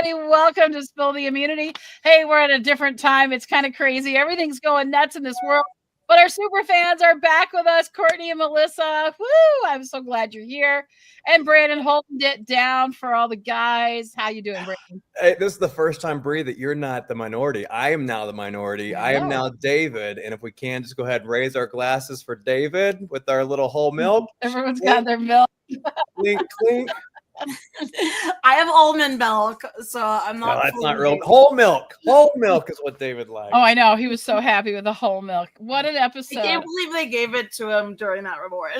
everybody. Welcome to Spill the Immunity. Hey, we're at a different time. It's kind of crazy. Everything's going nuts in this world. But our super fans are back with us, Courtney and Melissa. Woo! I'm so glad you're here. And Brandon holding it down for all the guys. How you doing, Brandon? Hey, this is the first time, Bree, that you're not the minority. I am now the minority. I am now David. And if we can, just go ahead and raise our glasses for David with our little whole milk. Everyone's got their milk. Clink, clink. I have almond milk, so I'm not. No, that's not real. Whole milk. Whole milk is what David likes. Oh, I know. He was so happy with the whole milk. What an episode. I can't believe they gave it to him during that reward.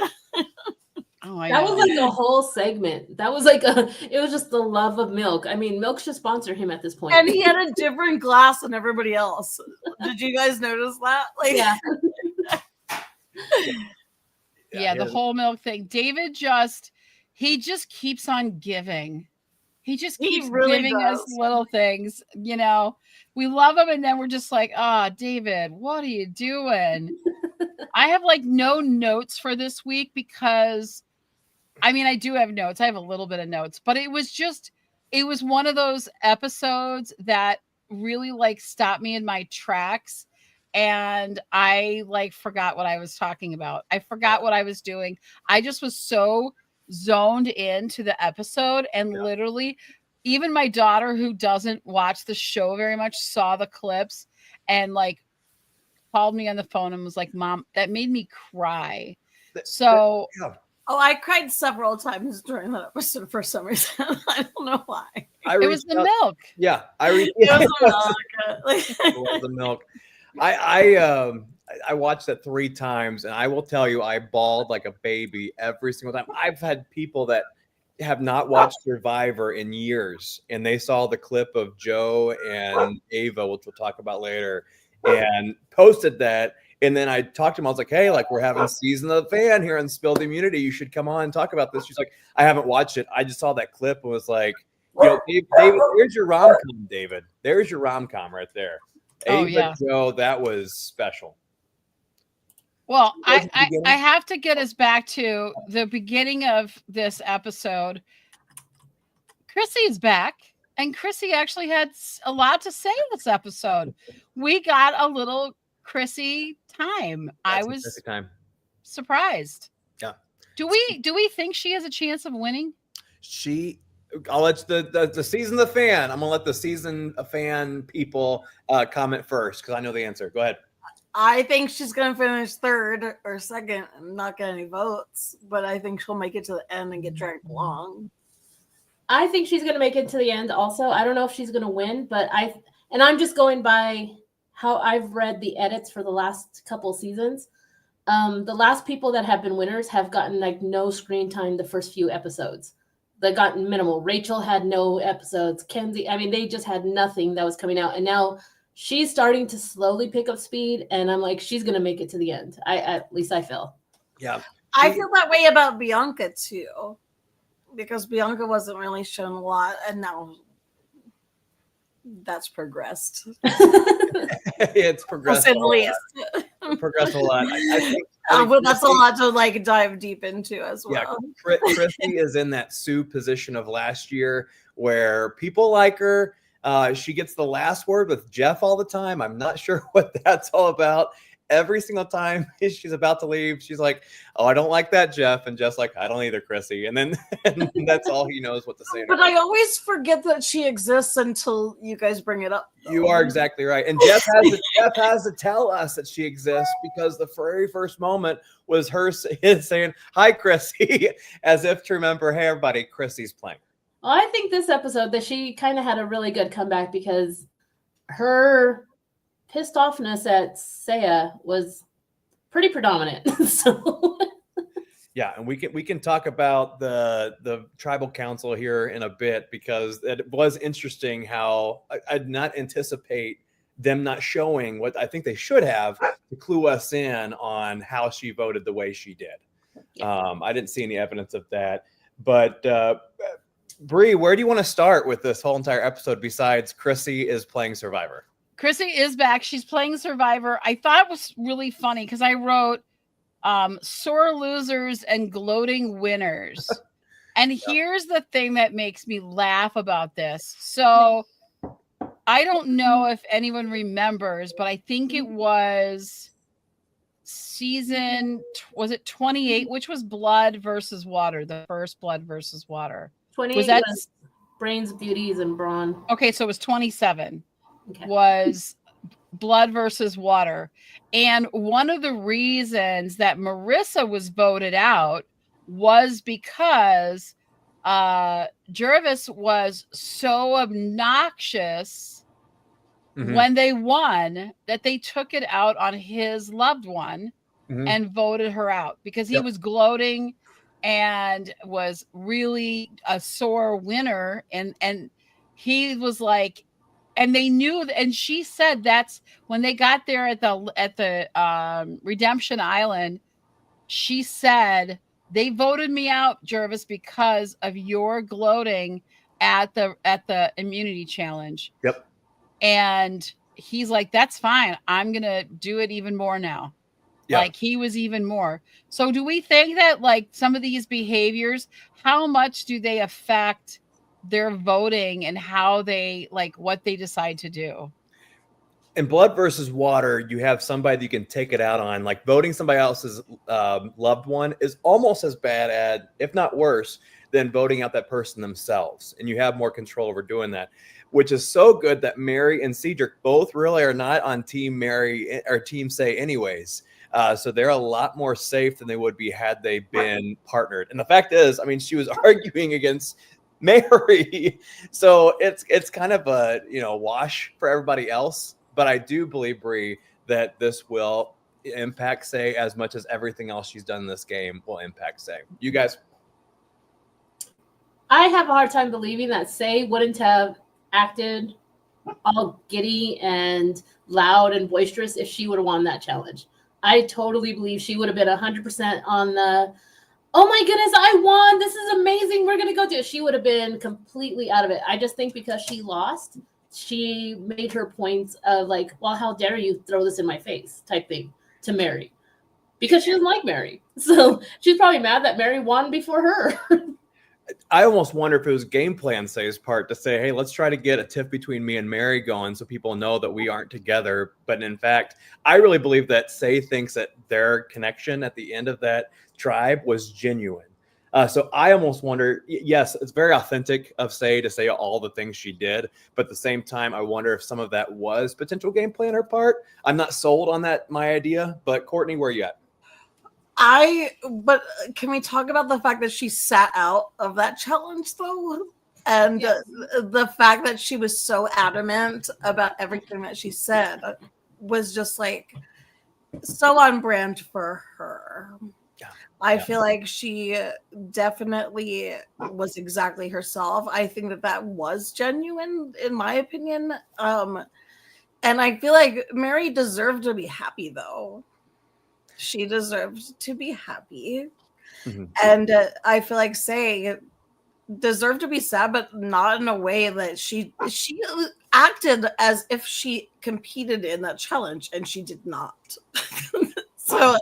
That was like a whole segment. That was like it was just the love of milk. I mean, milk should sponsor him at this point. And he had a different glass than everybody else. Did you guys notice that? Like, yeah. Yeah, the whole milk thing. David he just keeps on giving. He just keeps giving us little things. You know, we love him, and then we're just like, David, what are you doing? I have like no notes for this week because, I mean, I do have notes. I have a little bit of notes, but it was one of those episodes that really like stopped me in my tracks. And I like forgot what I was talking about. I forgot what I was doing. I just was so zoned into the episode, and literally even my daughter, who doesn't watch the show very much, saw the clips and like called me on the phone and was like, Mom, that made me cry. So oh, I cried several times during that episode for some reason. I don't know why. It was the milk. Yeah, it was the milk. I watched that 3 times, and I will tell you, I bawled like a baby every single time. I've had people that have not watched Survivor in years, and they saw the clip of Joe and Ava, which we'll talk about later, and posted that. And then I talked to him. I was like, hey, like, we're having Season of the Fan here on Spill the Immunity. You should come on and talk about this. She's like, I haven't watched it. I just saw that clip and was like, you know, David, there's your rom-com, David. There's your rom-com right there. Ava, Joe, that was special. Well, I have to get us back to the beginning of this episode. Chrissy is back, and Chrissy actually had a lot to say in this episode. We got a little Chrissy time. I was surprised. Yeah. Do we think she has a chance of winning? I'll let the Season of the Fan. I'm gonna let the Season of Fan people comment first because I know the answer. Go ahead. I think she's going to finish 3rd or 2nd and not get any votes, but I think she'll make it to the end and get dragged along. I think she's going to make it to the end also. I don't know if she's going to win, but I'm just going by how I've read the edits for the last couple seasons. The last people that have been winners have gotten like no screen time the first few episodes. They gotten minimal. Rachel had no episodes. Kenzie, I mean, they just had nothing that was coming out. And now she's starting to slowly pick up speed, and I'm like, she's going to make it to the end. At least I feel. Yeah. I feel that way about Bianca, too, because Bianca wasn't really shown a lot, and now that's progressed. It's progressed. At least. Progressed a lot. I think but that's a lot to like dive deep into as well. Yeah, Chrissy is in that Sue position of last year where people like her. She gets the last word with Jeff all the time. I'm not sure what that's all about. Every single time she's about to leave, she's like, oh, I don't like that, Jeff. And Jeff's like, I don't either, Chrissy. And then and that's all he knows what to say. But I always forget that she exists until you guys bring it up. Though. You are exactly right. And Jeff has to tell us that she exists because the very first moment was her saying, hi, Chrissy, as if to remember, hey, everybody, Chrissy's playing. Well, I think this episode that she kind of had a really good comeback because her pissed offness at Saya was pretty predominant. So yeah, and we can talk about the tribal council here in a bit because it was interesting how I did not anticipate them not showing what I think they should have to clue us in on how she voted the way she did. Yeah. I didn't see any evidence of that, but Bree, where do you want to start with this whole entire episode besides Chrissy is playing Survivor? Chrissy is back. She's playing Survivor. I thought it was really funny because I wrote sore losers and gloating winners. And here's the thing that makes me laugh about this. So I don't know if anyone remembers, but I think it was was it 28, which was Blood versus Water, the first Blood versus Water. 28 was Brains, Beauties, and Brawn. Okay, so it was 27. Okay. Was Blood versus Water. And one of the reasons that Marissa was voted out was because Gervais was so obnoxious when they won that they took it out on his loved one and voted her out because he was gloating and was really a sore winner. And he was like, and they knew, and she said that's when they got there at the Redemption Island, she said, they voted me out, Gervais, because of your gloating at the immunity challenge. Yep. And he's like, that's fine. I'm going to do it even more now. Yeah. Like he was even more. So do we think that like some of these behaviors, how much do they affect their voting and how they like what they decide to do? In Blood versus Water, you have somebody that you can take it out on. Like voting somebody else's loved one is almost as bad at, if not worse, than voting out that person themselves. And you have more control over doing that, which is so good that Mary and Cedric both really are not on Team Mary or Team Say anyways. So they're a lot more safe than they would be had they been partnered. And the fact is, I mean, she was arguing against Mary. So it's kind of a, wash for everybody else. But I do believe, Brie, that this will impact Say as much as everything else she's done in this game will impact Say. You guys? I have a hard time believing that Say wouldn't have acted all giddy and loud and boisterous if she would have won that challenge. I totally believe she would have been 100% on the, oh my goodness, I won. This is amazing. We're going to go do it. She would have been completely out of it. I just think because she lost, she made her points of like, well, how dare you throw this in my face type thing to Mary because she doesn't like Mary. So she's probably mad that Mary won before her. I almost wonder if it was game plan Say's part to say, hey, let's try to get a tiff between me and Mary going so people know that we aren't together. But in fact, I really believe that Say thinks that their connection at the end of that tribe was genuine. So I almost wonder, yes, it's very authentic of Say to say all the things she did. But at the same time, I wonder if some of that was potential game plan her part. I'm not sold on that, my idea. But Courtney, where are you at? But can we talk about the fact that she sat out of that challenge though? And the fact that she was so adamant about everything that she said was just like so on brand for her. I feel like she definitely was exactly herself. I think that was genuine in my opinion. And I feel like Mary deserved to be happy though. She deserves to be happy. Mm-hmm. And I feel like Say deserved to be sad, but not in a way that she acted as if she competed in that challenge and she did not. So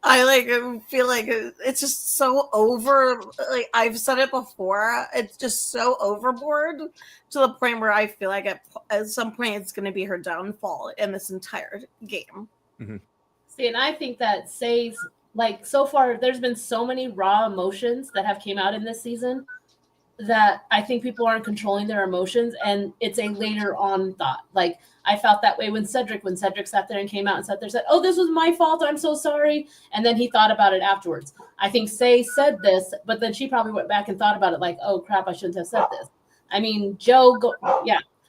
I feel like it's just so over, like I've said it before, it's just so overboard to the point where I feel like at some point it's going to be her downfall in this entire game. Mm-hmm. See, and I think that Say's, like, so far, there's been so many raw emotions that have came out in this season that I think people aren't controlling their emotions, and it's a later on thought. Like, I felt that way when Cedric sat there and came out and sat there and said, oh, this was my fault, I'm so sorry, and then he thought about it afterwards. I think Say said this, but then she probably went back and thought about it like, oh, crap, I shouldn't have said this. I mean, Joe,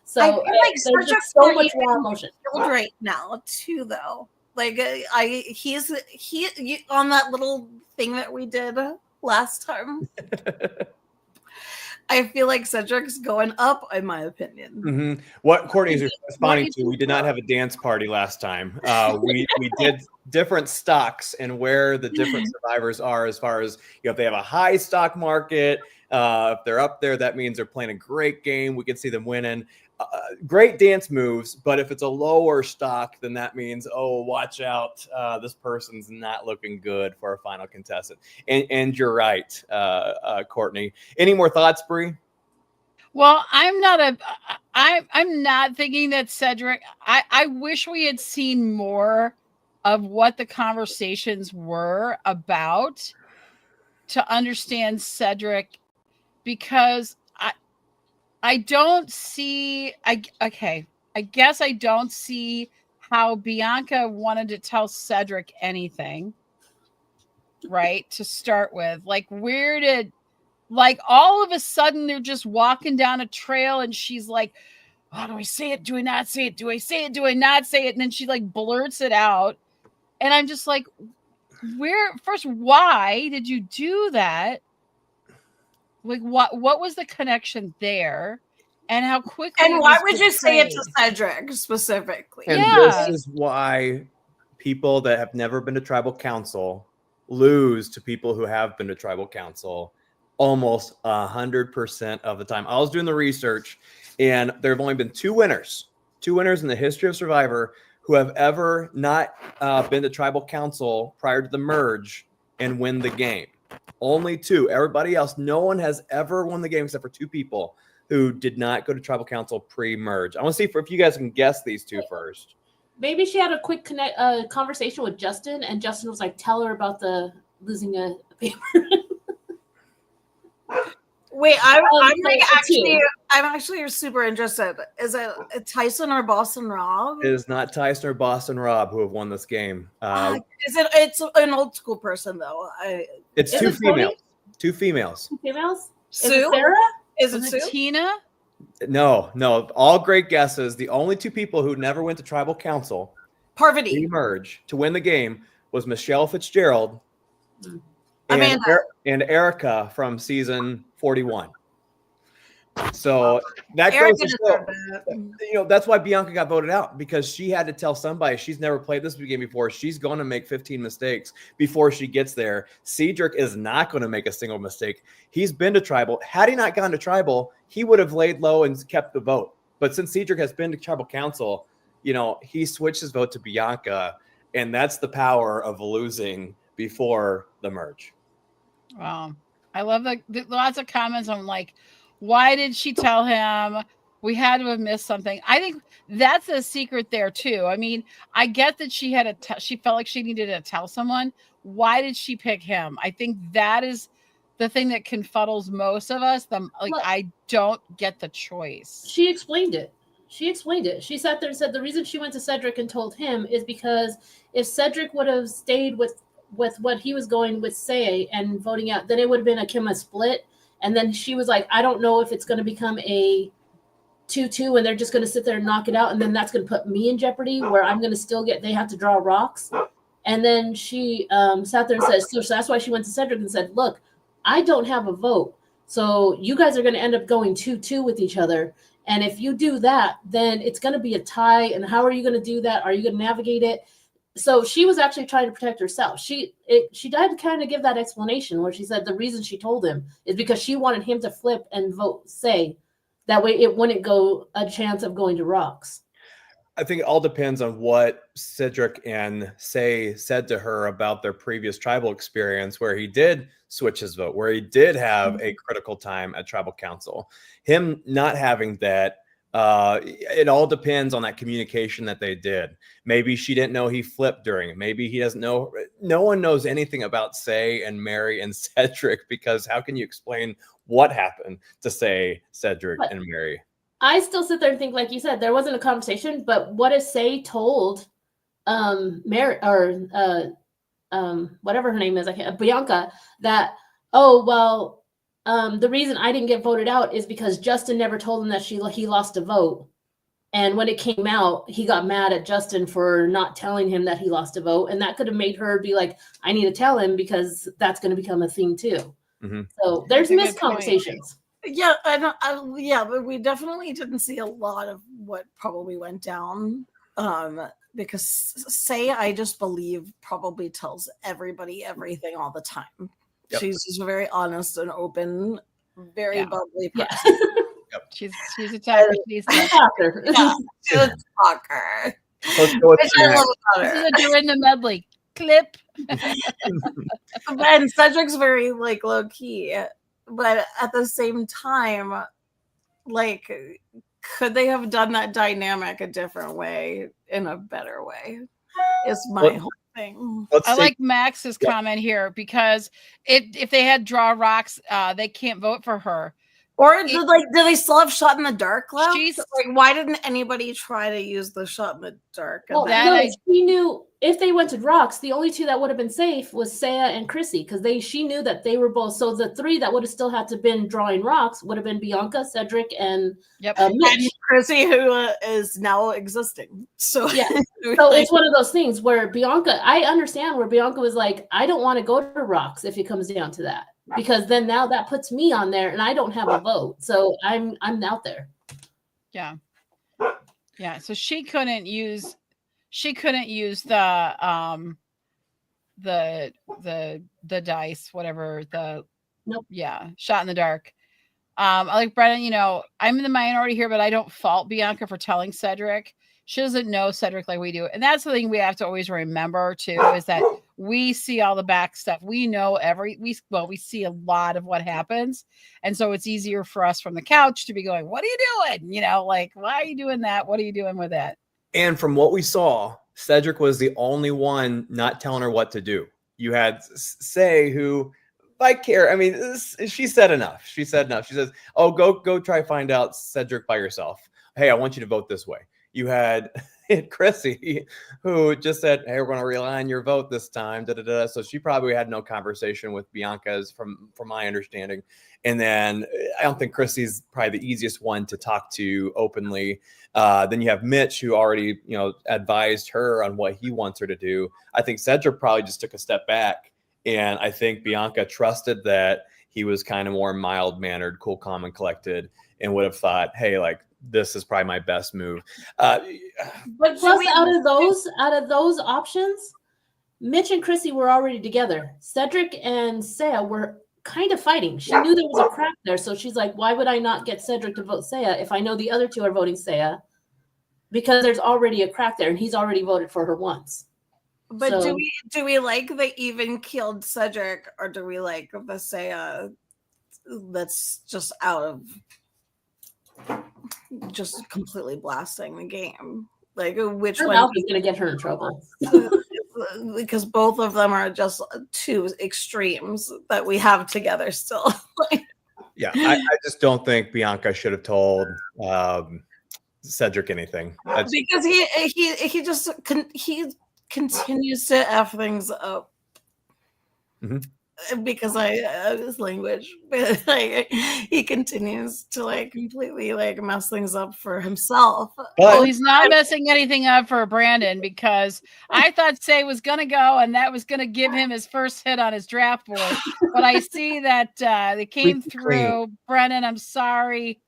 So I feel like there's just so much raw emotion. Right now, too, though. Like he's on that little thing that we did last time. I feel like Cedric's going up, in my opinion. Mm-hmm. What Courtney's responding to, we did not have a dance party last time. We did different stocks and where the different survivors are as far as, if they have a high stock market, if they're up there, that means they're playing a great game. We can see them winning. great dance moves, but if it's a lower stock, then that means, oh, watch out. This person's not looking good for a final contestant. And you're right, Courtney. Any more thoughts, Bree? Well, I'm not thinking that Cedric, I wish we had seen more of what the conversations were about to understand Cedric, because I don't see, I guess I don't see how Bianca wanted to tell Cedric anything, right? To start with, like, where did, like, all of a sudden they're just walking down a trail and she's like, oh, do I say it? Do I not say it? Do I say it? Do I not say it? And then she like blurts it out. And I'm just like, why did you do that? Like, what was the connection there? And how quickly? And why would you say it to Cedric specifically? And this is why people that have never been to tribal council lose to people who have been to tribal council almost 100% of the time. I was doing the research, and there have only been two winners in the history of Survivor who have ever not been to tribal council prior to the merge and win the game. Only two. Everybody else, no one has ever won the game except for two people who did not go to tribal council pre-merge. I want to see if you guys can guess these two first. Maybe she had a quick conversation with Justin, and Justin was like, tell her about the losing a paper. Wait, I'm actually super interested. Is it Tyson or Boston Rob? It is not Tyson or Boston Rob who have won this game. It's an old school person though. It's two females. Two females. Two females? Sue? Is it Sarah? Is it Sue? Tina? No. All great guesses. The only two people who never went to tribal council Parvati merge to win the game was Michelle Fitzgerald and Erica from season 41. So that goes to show, that's why Bianca got voted out, because she had to tell somebody she's never played this game before. She's going to make 15 mistakes before she gets there. Cedric is not going to make a single mistake. He's been to tribal. Had he not gone to tribal, he would have laid low and kept the vote. But since Cedric has been to tribal council, he switched his vote to Bianca, and that's the power of losing before the merge. Wow. I love lots of comments on like, why did she tell him? We had to have missed something. I think that's a secret there too. I mean, I get that she had she felt like she needed to tell someone. Why did she pick him? I think that is the thing that confuddles most of us. I don't get the choice. She explained it. She sat there and said the reason she went to Cedric and told him is because if Cedric would have stayed with what he was going with Say and voting out, then it would have been a Kima split. And then she was like, I don't know if it's going to become a 2-2 and they're just going to sit there and knock it out. And then that's going to put me in jeopardy where I'm going to still they have to draw rocks. And then she sat there and said, so that's why she went to Cedric and said, look, I don't have a vote. So you guys are going to end up going 2-2 with each other. And if you do that, then it's going to be a tie. And how are you going to do that? Are you going to navigate it? So she was actually trying to protect herself. She did kind of give that explanation where she said the reason she told him is because she wanted him to flip and vote Say. That way it wouldn't go a chance of going to rocks. I think it all depends on what Cedric and Say said to her about their previous tribal experience, where he did switch his vote, where he did have a critical time at tribal council. Him not having that, it all depends on that communication that they did. Maybe she didn't know he flipped during it. Maybe he doesn't know. No one knows anything about Say and Mary and Cedric, because how can you explain what happened to Say, Cedric, and Mary? I still sit there and think, like you said, there wasn't a conversation, but what if Say told Mary or whatever her name is, Bianca, that, the reason I didn't get voted out is because Justin never told him that he lost a vote. And when it came out, he got mad at Justin for not telling him that he lost a vote. And that could have made her be like, I need to tell him because that's going to become a thing too. Mm-hmm. So there's missed conversations. Yeah, but we definitely didn't see a lot of what probably went down. Because Say, I just believe, probably tells everybody everything all the time. Yep. She's just a very honest and open, very bubbly person. She's a talker. She's a talker. Yeah, she's a talker. Let's go with Which I love about This her. is a Dorinda Medley clip. And Cedric's very like low key, but at the same time, like, could they have done that dynamic a different way, in a better way? Is my whole thing. I like Max's comment here, because if they had draw rocks, they can't vote for her. Or do they still have shot in the dark left? She's- Like, why didn't anybody try to use the shot in the dark? Well, she knew if they went to rocks, the only two that would have been safe was Saya and Chrissy, because she knew that they were both. So the three that would have still had to been drawing rocks would have been Bianca, Cedric, and Mitch. And Chrissy, who is now existing. So yeah, so it's one of those things where Bianca, I understand where Bianca was like, I don't want to go to rocks if it comes down to that, because then now that puts me on there and I don't have a vote, so I'm out there. Yeah. So she couldn't use the dice, whatever the Nope. Yeah, shot in the dark. I like Brennan, I'm in the minority here, but I don't fault Bianca for telling Cedric. She doesn't know Cedric like we do. And that's the thing we have to always remember too, is that we see all the back stuff. We know we see a lot of what happens. And so it's easier for us from the couch to be going, what are you doing? Like, why are you doing that? What are you doing with that? And from what we saw, Cedric was the only one not telling her what to do. You had Say, who, by care, I mean, she said enough. She said enough. She says, oh, go try to find out Cedric by yourself. Hey, I want you to vote this way. You had Chrissy, who just said, hey, we're going to rely on your vote this time. So she probably had no conversation with Bianca's, from my understanding. And then I don't think Chrissy's probably the easiest one to talk to openly. Then you have Mitch, who already, advised her on what he wants her to do. I think Cedric probably just took a step back. And I think Bianca trusted that he was kind of more mild-mannered, cool, calm, and collected, and would have thought, hey, like, this is probably my best move. But plus, out of those options, Mitch and Chrissy were already together. Cedric and Saya were kind of fighting. She knew there was a crack there, so she's like, why would I not get Cedric to vote Saya if I know the other two are voting Saya? Because there's already a crack there, and he's already voted for her once. But so, do we like the even keeled Cedric, or do we like the Saya that's just out of just completely blasting the game? Like, which her one mouth is going to get her in trouble? Because both of them are just two extremes that we have together still. Yeah, I just don't think Bianca should have told Cedric anything. Because he continues to F things up. Mm-hmm. Because his language, he continues to completely mess things up for himself. Well, he's not messing anything up for Brandon, because I thought Say was going to go, and that was going to give him his first hit on his draft board. But I see that they came through. Brennan, I'm sorry.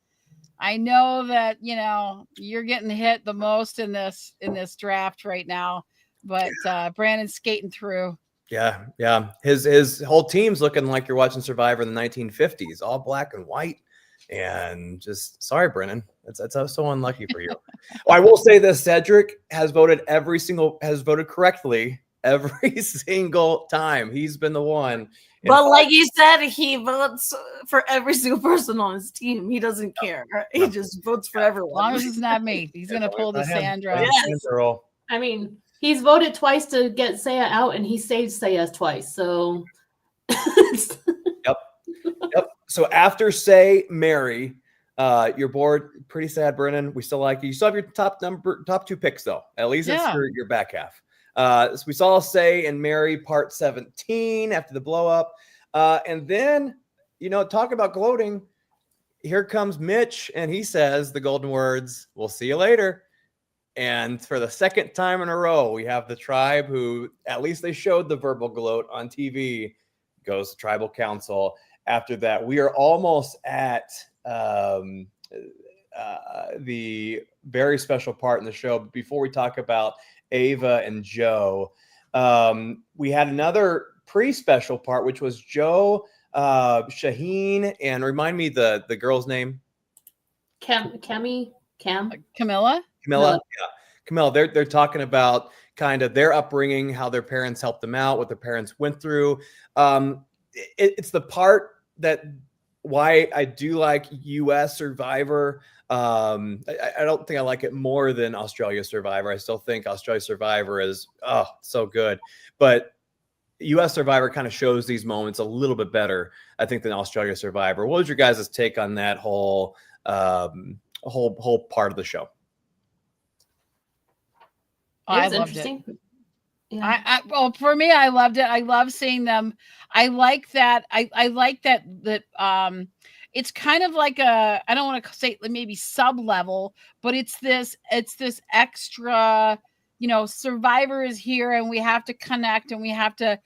I know that you're getting hit the most in this draft right now, but Brandon's skating through. Yeah. His whole team's looking like you're watching Survivor in the 1950s, all black and white. And just sorry, Brennan. That's so unlucky for you. I will say this: Cedric has voted correctly every single time. He's been the one. But like you said, he votes for every single person on his team. He doesn't care. He just votes for everyone. As long as it's not me, he's gonna pull the Sandra. Yes. I mean, he's voted twice to get Saya out, and he saved Saya twice. So, Yep. So after Say, Mary, your board, pretty sad, Brennan. We still like you. You still have your top two picks, though. At least it's your back half. So we saw Say and Mary part 17 after the blow up. And then, talk about gloating. Here comes Mitch, and he says the golden words, "We'll see you later." And for the second time in a row, we have the tribe who, at least they showed the verbal gloat on TV, goes to tribal council. After that, we are almost at the very special part in the show. But before we talk about Ava and Joe, we had another pre-special part, which was Joe, Shaheen, and remind me the girl's name. Cam. Camilla. Yeah. Camilla, they're talking about kind of their upbringing, how their parents helped them out, what their parents went through. It's the part that why I do like US Survivor. I don't think I like it more than Australia Survivor. I still think Australia Survivor is so good, but US Survivor kind of shows these moments a little bit better, I think, than Australia Survivor. What was your guys' take on that whole part of the show? I loved it. Yeah. Well, for me, I loved it. I love seeing them. I like that. I like that it's kind of like I don't want to say maybe sub level, but it's this extra, Survivor is here and we have to connect and we have to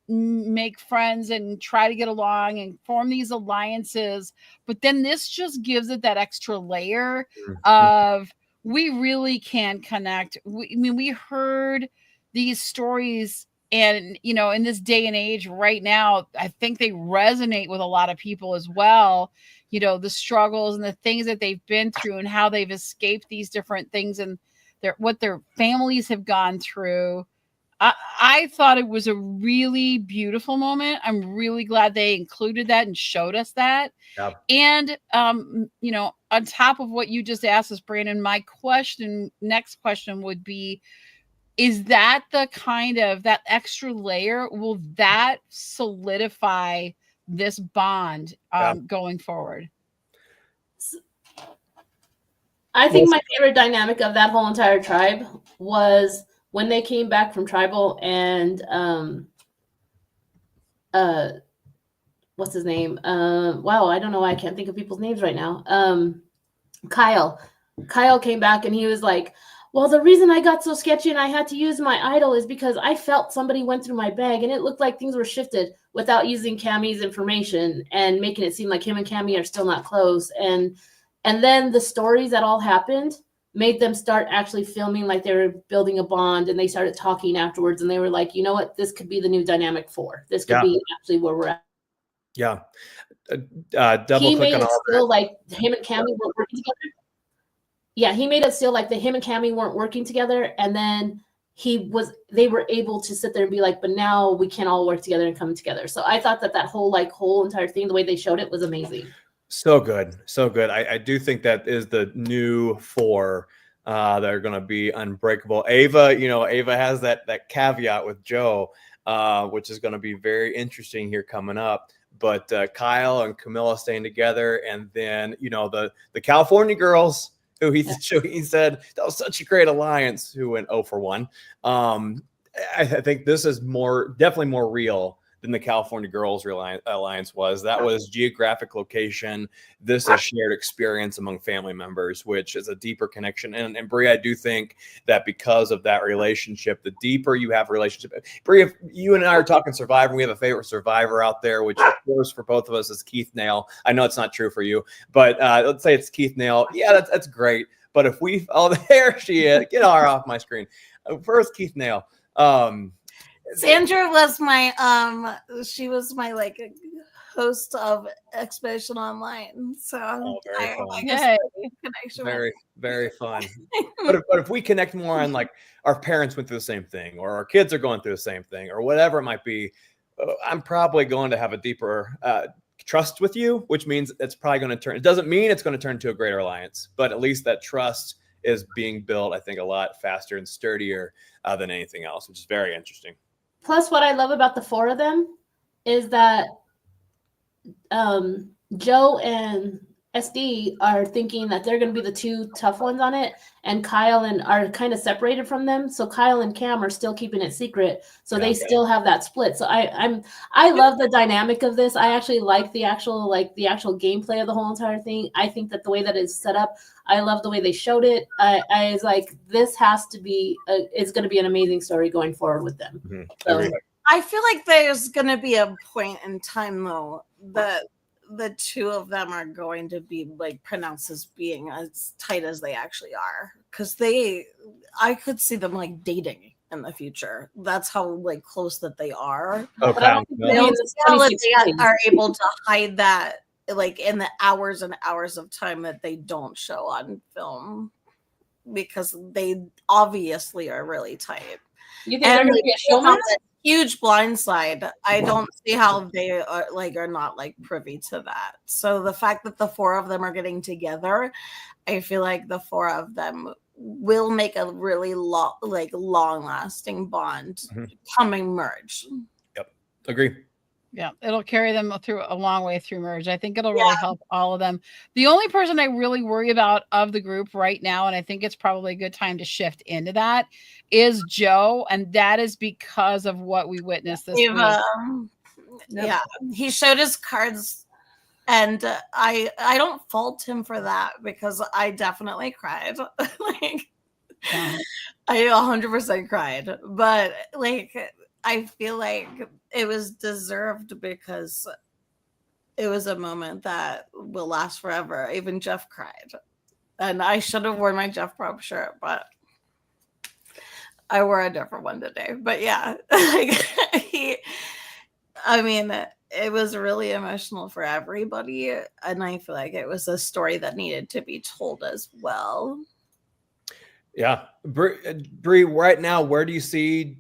make friends and try to get along and form these alliances. But then this just gives it that extra layer of we really can connect. We heard these stories, and in this day and age right now, I think they resonate with a lot of people as well. The struggles and the things that they've been through and how they've escaped these different things and what their families have gone through. I thought it was a really beautiful moment. I'm really glad they included that and showed us that. Yeah. And, on top of what you just asked us, Brandon, my next question would be, is that the kind of that extra layer? Will that solidify this bond going forward? I think my favorite dynamic of that whole entire tribe was when they came back from tribal and what's his name? Wow, I don't know why I can't think of people's names right now. Kyle came back and he was like, well, the reason I got so sketchy and I had to use my idol is because I felt somebody went through my bag and it looked like things were shifted without using Cammie's information and making it seem like him and Cammie are still not close. And then the stories that all happened made them start actually filming like they were building a bond, and they started talking afterwards and they were like, you know what, this could be the new dynamic 4. This could be actually where we're at. Yeah. Double he click made on it all still like him and Cammie weren't working together. Yeah, he made it still like him and Cammie weren't working together, and then they were able to sit there and be like, but now we can all work together and come together. So I thought that whole entire thing, the way they showed it, was amazing. So good. I do think that is the new 4 that are going to be unbreakable. Ava has that caveat with Joe, which is going to be very interesting here coming up. But Kyle and Camilla staying together, and then the California girls, who he said that was such a great alliance, who went 0 for 1. I think this is definitely more real than the California Girls Alliance was. That was geographic location. This is shared experience among family members, which is a deeper connection. And Brie, I do think that because of that relationship, the deeper you have a relationship. Brie, if you and I are talking Survivor, we have a favorite Survivor out there, which of course for both of us is Keith Nail. I know it's not true for you, but let's say it's Keith Nail. Yeah, that's great. But if there she is. Get her off my screen. First, Keith Nail. Sandra was my she was my host of Expedition Online. So very fun. Connection. Very, very fun. but if we connect more on our parents went through the same thing, or our kids are going through the same thing, or whatever it might be, I'm probably going to have a deeper trust with you, which means it's probably going to turn. It doesn't mean it's going to turn into a greater alliance, but at least that trust is being built, I think, a lot faster and sturdier than anything else, which is very interesting. Plus, what I love about the 4 of them is that Joe and SD are thinking that they're going to be the 2 tough ones on it, and Kyle are kind of separated from them. So Kyle and Cam are still keeping it secret, so they still have that split. So I love the dynamic of this. I actually like the actual gameplay of the whole entire thing. I think that the way that it's set up, I love the way they showed it. I was like, this has to be it's going to be an amazing story going forward with them. Mm-hmm. So, I feel like there's going to be a point in time though that the 2 of them are going to be pronounced as being as tight as they actually are, because I could see them dating in the future. That's how close that they are. Okay. But I don't think they are able to hide that like in the hours and hours of time that they don't show on film, because they obviously are really tight. You think they're going to be a showman? Huge blindside. I don't see how they are not like privy to that. So the fact that the four of them are getting together, I feel like the four of them will make a really long lasting bond coming merge. Yep, agree. Yeah, it'll carry them through a long way through merge. I think it'll really help all of them. The only person I really worry about of the group right now, and I think it's probably a good time to shift into that, is Joe, and that is because of what we witnessed this week. Yeah, he showed his cards, and I don't fault him for that, because I definitely cried. I 100% cried, but I feel like it was deserved, because it was a moment that will last forever. Even Jeff cried, and I should have worn my Jeff Probst shirt, but I wore a different one today. But yeah, it was really emotional for everybody, and I feel like it was a story that needed to be told as well. Yeah, Brie, right now, where do you see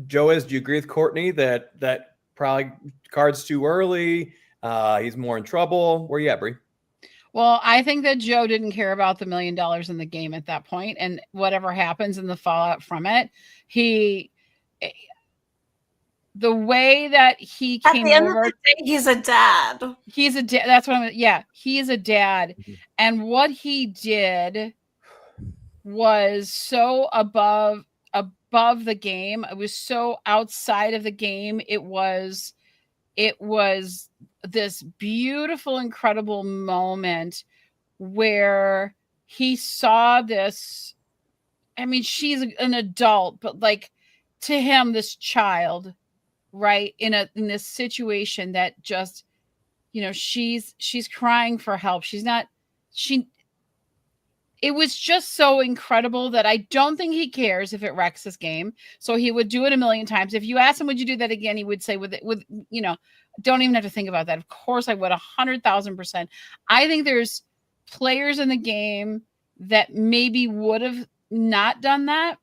Joe is? Do you agree with Courtney that probably card's too early? He's more in trouble. Where you at, Brie? Well, I think that Joe didn't care about the $1 million in the game at that point, and whatever happens in the fallout from it, the way that he came over, he's a dad. He's a dad. That's what I'm. Yeah, he is a dad, and what he did was so above the game. It was so outside of the game. It was this beautiful, incredible moment where he saw this. I mean, she's an adult, but to him, this child, right, in this situation that just, she's crying for help. It was just so incredible that I don't think he cares if it wrecks his game. So he would do it 1 million times. If you ask him, would you do that again? He would say don't even have to think about that. Of course I would, 100,000%. I think there's players in the game that maybe would have not done that.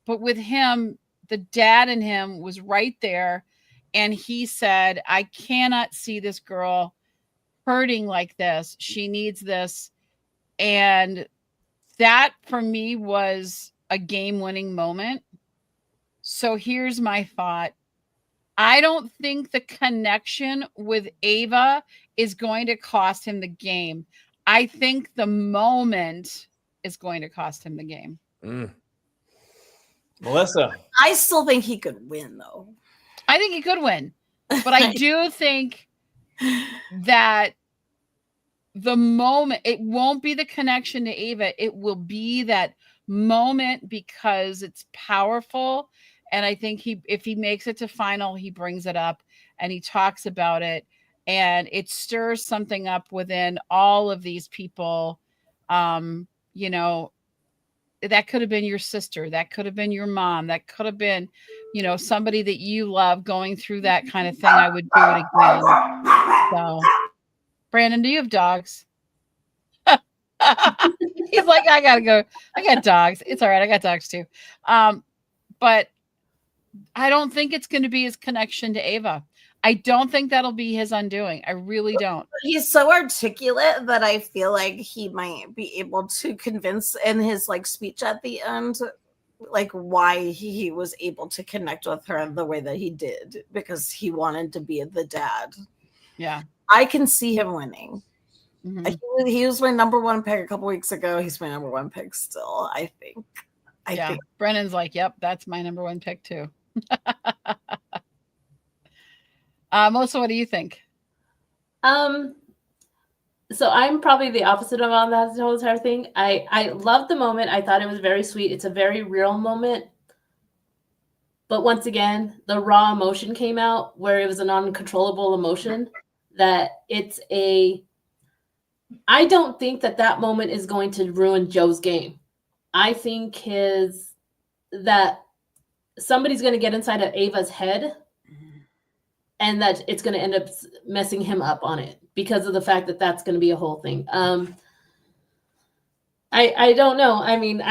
But with him, the dad in him was right there. And he said, I cannot see this girl hurting like this. She needs this. And that for me was a game-winning moment. So here's my thought. I don't think the connection with Ava is going to cost him the game. I think the moment is going to cost him the game. Melissa. I still think he could win, though. I think he could win. But I do think that the moment, it won't be the connection to Ava. It will be that moment because it's powerful. And I think if he makes it to final, he brings it up and he talks about it, and it stirs something up within all of these people. That could have been your sister. That could have been your mom. That could have been, somebody that you love going through that kind of thing. I would do it again. So, Brandon, do you have dogs? He's like, I gotta go. I got dogs. It's all right. I got dogs too. But I don't think it's going to be his connection to Ava. I don't think that'll be his undoing. I really don't. He's so articulate that I feel like he might be able to convince in his speech at the end, why he was able to connect with her the way that he did, because he wanted to be the dad. Yeah. I can see him winning. Mm-hmm. He was my number one pick a couple weeks ago. He's my number one pick still, I think. I think. Brennan's like, yep, that's my number one pick too. Melissa, what do you think? So I'm probably the opposite of on that whole entire thing. I loved the moment. I thought it was very sweet. It's a very real moment. But once again, the raw emotion came out where it was an uncontrollable emotion that I don't think that moment is going to ruin Joe's game. I think that somebody's going to get inside of Ava's head and that it's going to end up messing him up on it because of the fact that that's going to be a whole thing. I don't know. I mean,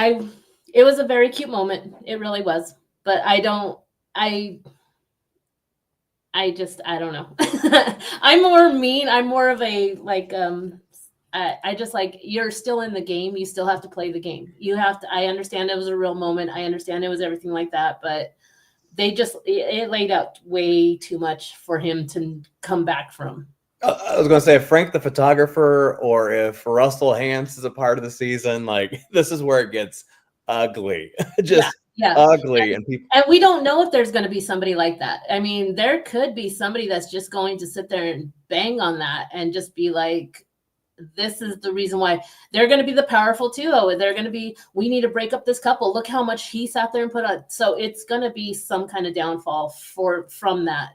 it was a very cute moment. It really was, but I don't know. I'm more mean. I'm more of a like, I just like, you're still in the game. You still have to play the game. You have to, I understand it was a real moment. I understand it was everything like that, but it laid out way too much for him to come back from. I was going to say, if Frank the photographer or if Russell Hantz is a part of the season, like this is where it gets ugly, just ugly. And we don't know if there's going to be somebody like that. I mean, there could be somebody that's just going to sit there and bang on that and just be like, this is the reason why. They're going to be the powerful too, though. They're going to be, we need to break up this couple. Look how much he sat there and put on. So it's going to be some kind of downfall from that.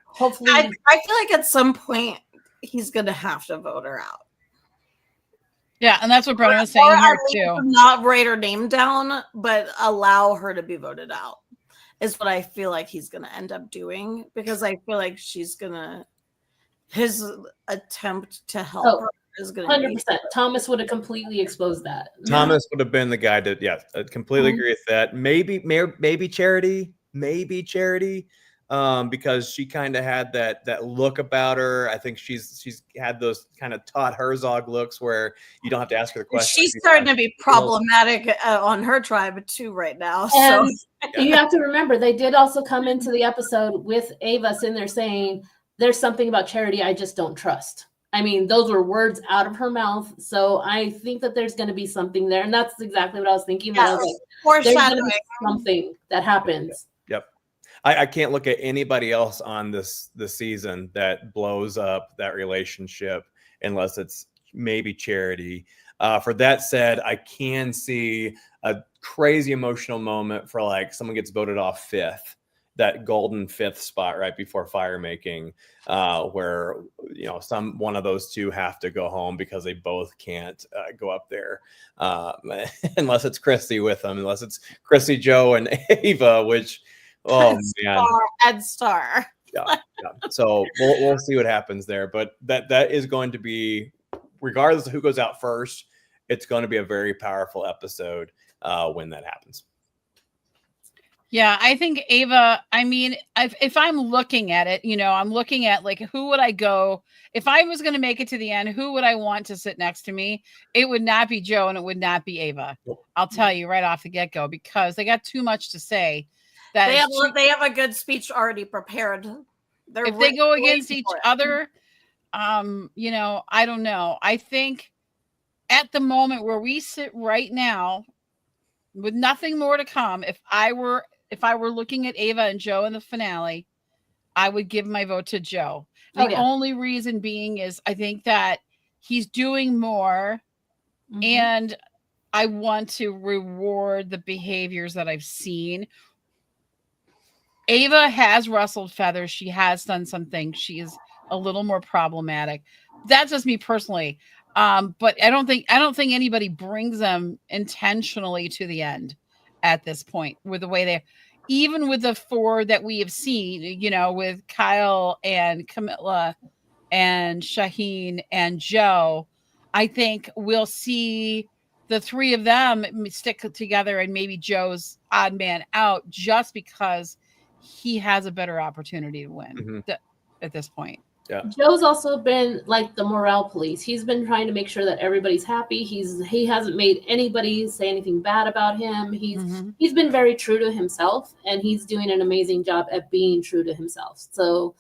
Hopefully. I feel like at some point he's going to have to vote her out. Yeah, and that's what Brennan was saying here too. Not write her name down, but allow her to be voted out is what I feel like he's going to end up doing, because I feel like his attempt to help her is going to 100%. Thomas would have completely exposed that. Thomas would have been the guy to, I completely agree with that. Maybe Charity, because she kind of had that look about her. I think she's had those kind of Todd Herzog looks where you don't have to ask her the question. She's starting to be problematic on her tribe too right now. And so you have to remember, they did also come into the episode with Ava in there saying, there's something about Charity I just don't trust. I mean, those were words out of her mouth. So I think that there's going to be something there. And that's exactly what I was thinking. Yeah, there's going to be something that happens. Yep. I can't look at anybody else on this season that blows up that relationship unless it's maybe Charity. For that said, I can see a crazy emotional moment for like someone gets voted off fifth. That golden fifth spot right before fire making, where one of those two have to go home because they both can't go up there, unless it's Christy with them, unless it's Christy, Joe, and Ava, which Ed Star. Yeah. So we'll see what happens there, but that is going to be, regardless of who goes out first, it's going to be a very powerful episode when that happens. Yeah, I think Ava, I mean, if I'm looking at it, I'm looking at like, who would I go? If I was going to make it to the end, who would I want to sit next to me? It would not be Joe and it would not be Ava. I'll tell you right off the get-go, because they got too much to say. That they have a good speech already prepared. If they go against each other, I don't know. I think at the moment where we sit right now, with nothing more to come, if I were looking at Ava and Joe in the finale, I would give my vote to Joe. The only reason being is I think that he's doing more, and I want to reward the behaviors that I've seen. Ava has rustled feathers. She has done some things. She is a little more problematic. That's just me personally. But I don't think anybody brings them intentionally to the end at this point with the way even with the four that we have seen, with Kyle and Camilla and Shaheen and Joe. I think we'll see the three of them stick together and maybe Joe's odd man out just because he has a better opportunity to win at this point. Yeah. Joe's also been like the morale police. He's been trying to make sure that everybody's happy. He hasn't made anybody say anything bad about him. He's been very true to himself, and he's doing an amazing job at being true to himself. So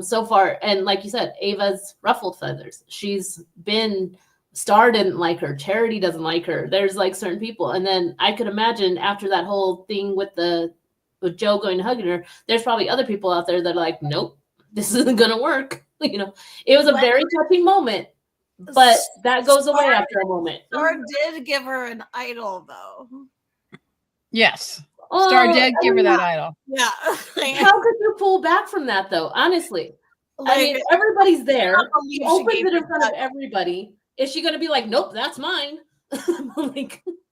so far, and like you said, Ava's ruffled feathers. Star didn't like her. Charity doesn't like her. There's like certain people. And then I could imagine after that whole thing with Joe going to hugging her, there's probably other people out there that are like, nope, this isn't going to work. It was a very touching moment, but that goes away after a moment. Star did give her an idol, though. Yes. Star did give her that idol. Yeah. How could you pull back from that, though? Honestly. Everybody's there. She opens it in front of everybody. Is she going to be like, nope, that's mine?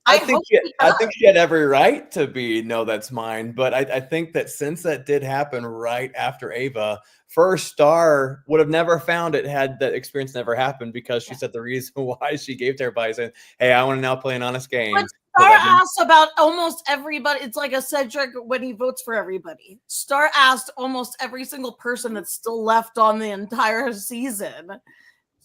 I think she had every right to be, no, that's mine. But I think that since that did happen right after Ava, first Star would have never found it had that experience never happened, because she said the reason why she gave to everybody saying, hey, I want to now play an honest game. But Star asked about almost everybody. It's like a Cedric when he votes for everybody. Star asked almost every single person that's still left on the entire season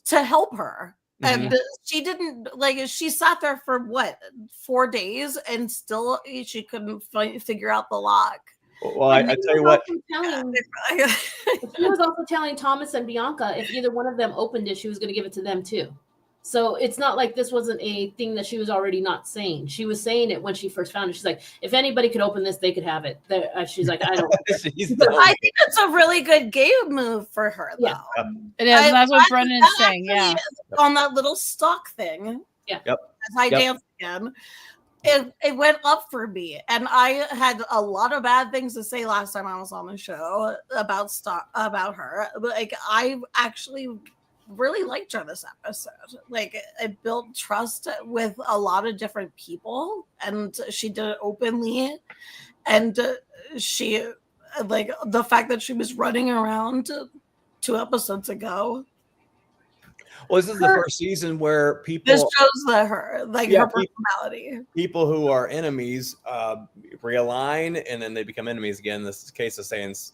to help her. And she didn't, like, she sat there for what, 4 days, and still she couldn't figure out the lock. Well, I tell you what. She was also telling Thomas and Bianca if either one of them opened it, she was going to give it to them too. So it's not like this wasn't a thing that she was already not saying. She was saying it when she first found it. She's like, if anybody could open this, they could have it. She's like, I don't. I think it's a really good game move for her, though. Yeah. It is. That's what Brendan's saying. Yeah. On that little stock thing. Yeah. Yep. As I dance again. It went up for me, and I had a lot of bad things to say last time I was on the show about her. Like, I actually really liked her this episode. Like, it built trust with a lot of different people, and she did it openly. And she, like, the fact that she was running around 2 episodes ago. Well, this is the first season where people. This shows her personality. People who are enemies realign, and then they become enemies again. This is the case of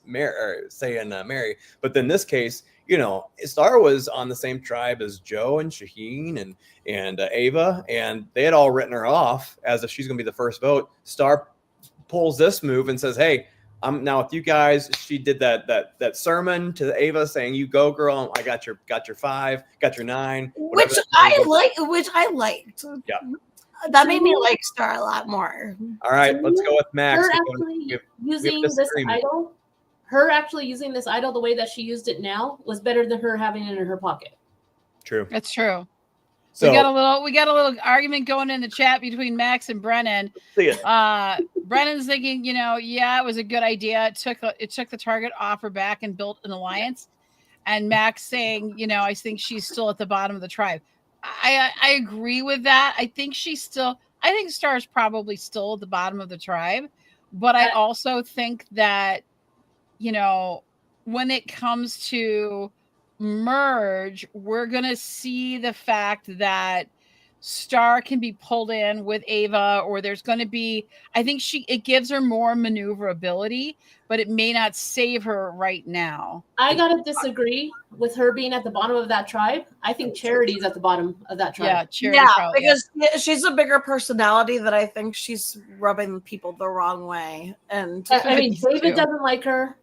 Mary. But then this case, you know, Star was on the same tribe as Joe and Shaheen and Ava, and they had all written her off as if she's going to be the first vote. Star pulls this move and says, "Hey, I'm now with you guys." She did that sermon to Ava saying, "You go, girl. I got your 5, got your 9." Which I liked. Yeah. That made me like Star a lot more. All right, let's go with Max. Her actually using this idol the way that she used it now was better than her having it in her pocket. True. That's true. So, we got a little argument going in the chat between Max and Brennan. Brennan's thinking, you know, it was a good idea. It took the target off her back and built an alliance. And Max saying, you know, I think she's still at the bottom of the tribe. I agree with that. I think Star's probably still at the bottom of the tribe. But I also think that, you know, when it comes to merge, we're going to see the fact that Star can be pulled in with Ava, or there's going to be, I think it gives her more maneuverability, but it may not save her right now. I got to disagree with her being at the bottom of that tribe. I think Charity's at the bottom of that tribe. Yeah, Charity. Yeah, because she's a bigger personality that I think she's rubbing people the wrong way. And I mean, David doesn't like her.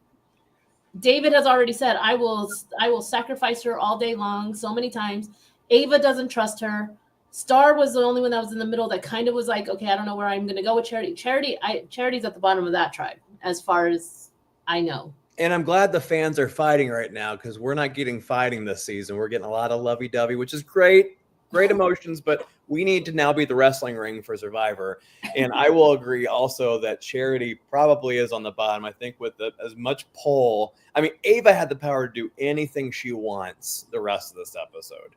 David has already said, I will sacrifice her all day long so many times. Ava doesn't trust her. Star was the only one that was in the middle that kind of was like, okay, I don't know where I'm going to go with Charity. Charity's at the bottom of that tribe, as far as I know. And I'm glad the fans are fighting right now, because we're not getting fighting this season. We're getting a lot of lovey-dovey, which is great. Great emotions, but we need to now be the wrestling ring for Survivor. And I will agree also that Charity probably is on the bottom. I think with as much pull, I mean, Ava had the power to do anything she wants the rest of this episode.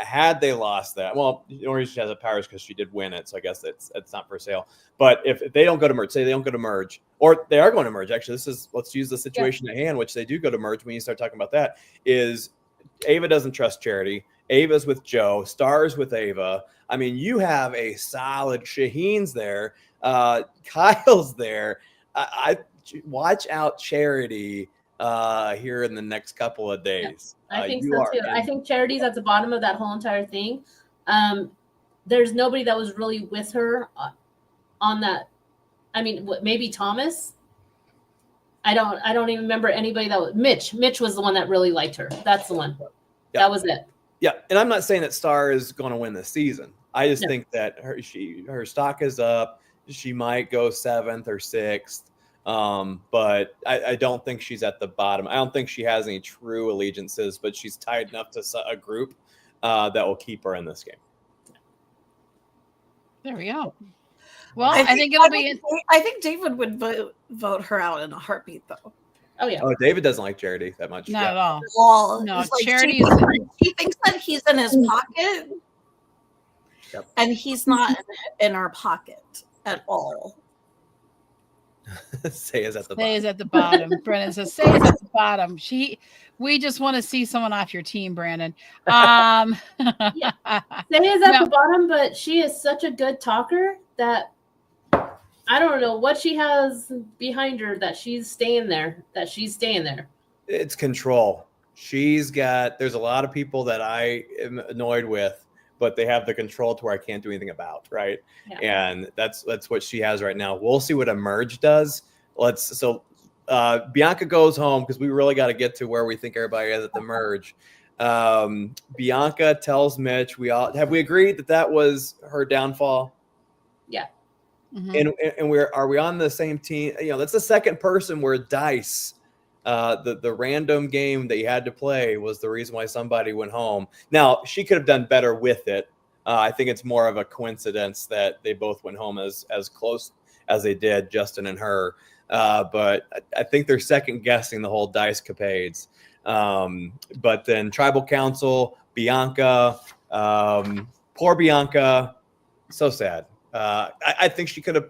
Had they lost that, well, the only reason she has the power is because she did win it. So I guess it's not for sale. But if they don't go to merge, say they don't go to merge, or they are going to merge. Actually, let's use the situation at hand, which they do go to merge. When you start talking about that, is Ava doesn't trust Charity. Ava's with Joe. Star's with Ava. I mean, you have a solid Shaheen's there. Kyle's there. I watch out Charity here in the next couple of days. I think so too. I think Charity's at the bottom of that whole entire thing. There's nobody that was really with her on that. I mean, maybe Thomas. I don't even remember anybody that was Mitch. Mitch was the one that really liked her. That's the one. Yeah. That was it. Yeah, and I'm not saying that Star is going to win this season. I just think that her stock is up. She might go 7th or 6th, but I don't think she's at the bottom. I don't think she has any true allegiances, but she's tied enough to a group that will keep her in this game. There we go. Well, I think it'll be. I think David would vote her out in a heartbeat, though. Oh yeah. Oh, David doesn't like Charity that much. Not at all. Well, no, like, Charity she thinks that he's in his pocket. Yep. And he's not in our pocket at all. Say is at the Say bottom. is at the bottom. Brennan says, Say is at the bottom. We just want to see someone off your team, Brandon. Yeah. Say is at the bottom, but she is such a good talker that I don't know what she has behind her that she's staying there. It's control. There's a lot of people that I am annoyed with, but they have the control to where I can't do anything about, right? Yeah. And that's what she has right now. We'll see what Emerge does. Bianca goes home because we really got to get to where we think everybody is at the Merge. Bianca tells Mitch, we agreed that was her downfall? Yeah. Mm-hmm. And are we on the same team? That's the second person where Dice, the random game that you had to play, was the reason why somebody went home. Now, she could have done better with it. I think it's more of a coincidence that they both went home as close as they did, Justin and her. But I think they're second guessing the whole Dice capades. But then Tribal Council, Bianca, poor Bianca, so sad. I think she could have,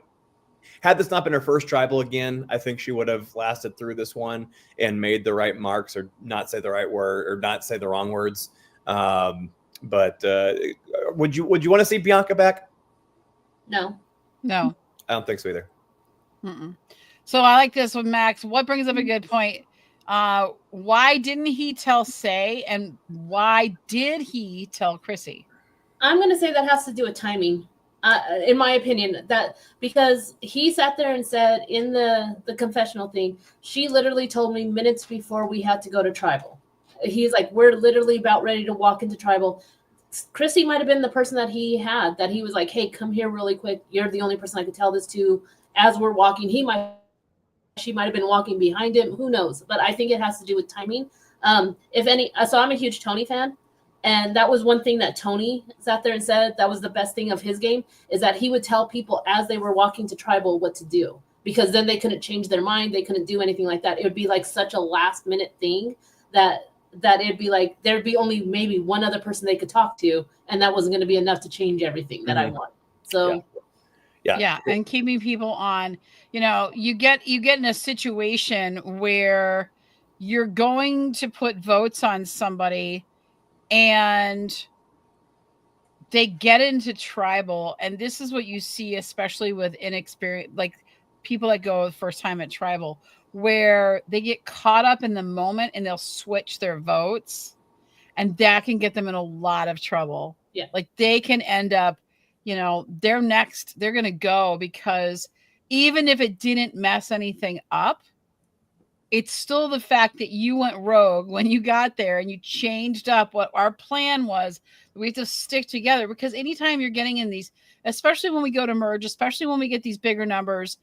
had this not been her first tribal again, I think she would have lasted through this one and made the right marks, or not say the right word, or not say the wrong words. But would you want to see Bianca back? No. No. I don't think so either. Mm-mm. So I like this with Max. What brings up a good point? Why didn't he tell Say, and why did he tell Chrissy? I'm going to say that has to do with timing. In my opinion, that because he sat there and said in the confessional thing, she literally told me minutes before we had to go to tribal. He's like, we're literally about ready to walk into tribal. Chrissy might have been the person that he was like, hey, come here really quick. You're the only person I could tell this to. As we're walking, she might have been walking behind him. Who knows? But I think it has to do with timing. So I'm a huge Tony fan. And that was one thing that Tony sat there and said that was the best thing of his game, is that he would tell people as they were walking to tribal what to do, because then they couldn't change their mind. They couldn't do anything like that. It would be like such a last minute thing that it'd be like there'd be only maybe one other person they could talk to, and that wasn't going to be enough to change everything that I want. So yeah, and keeping people on, you get in a situation where you're going to put votes on somebody and they get into tribal, and this is what you see, especially with inexperienced, like people that go the first time at tribal, where they get caught up in the moment and they'll switch their votes, and that can get them in a lot of trouble. Yeah, like they can end up, they're going to go, because even if it didn't mess anything up, it's still the fact that you went rogue when you got there and you changed up what our plan was. We have to stick together, because anytime you're getting in these, especially when we go to merge, especially when we get these bigger numbers,